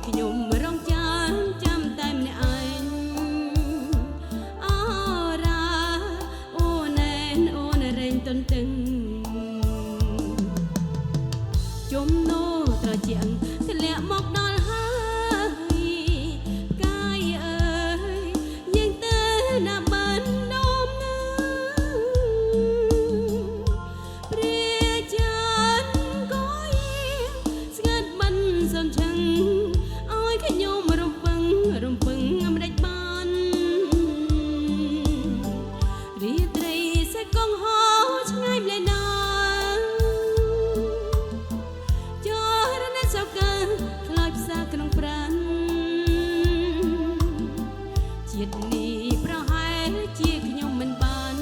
ខ្ញុំរងចាំតែម្នាក់ឯងអូរ៉ាអូនែនអូនរែងទន្ទឹងជំនោត្រជាក់ធ្លាក់មកដល់ហើយកាយអើយយើងទៅណាបាននោមណាព្រះចានក៏ស្ងាត់មិនសំឆឹងឲ្យខ្ញុំរំពឹងមិនដេចបានរាត្រីសេះកងហោឆ្ងាយម្លេះណាខ្លោចផ្សាក្នុងប្រាណជាតិនេះប្រហែលជាខ្ញុំមិនបាន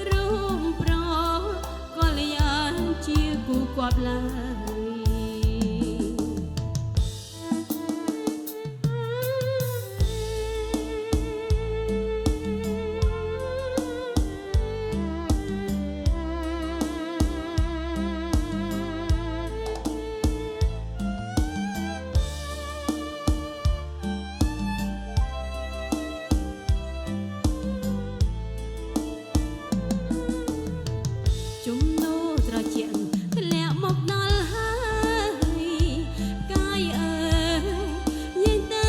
រួមប្រកល្យានជាគូគាត់ឡើយជំនោត្រជាក់ធ្លាក់មកដល់ហើយកាយអើយយើងទៅ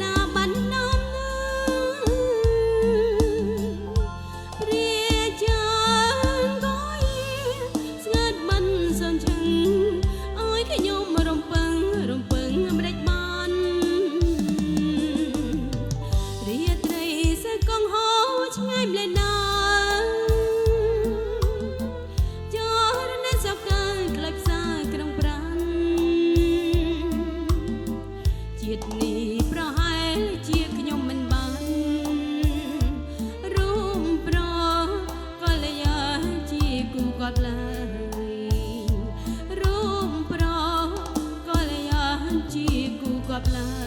ណាបាននោមណាព្រះចានក៏ស្ងាត់មិនសនជឹងឲ្យខ្ញុំរំពឹងមិនដេចបានរាត្រីសេះកងហោឆ្ងាយម្លេះណាជាតិនេះប្រហែលជាខ្ញុំមិនបានរួមប្រកល្យានជាគូគាត់ឡើយរួមប្រកល្យានជាគូគាត់ឡើយ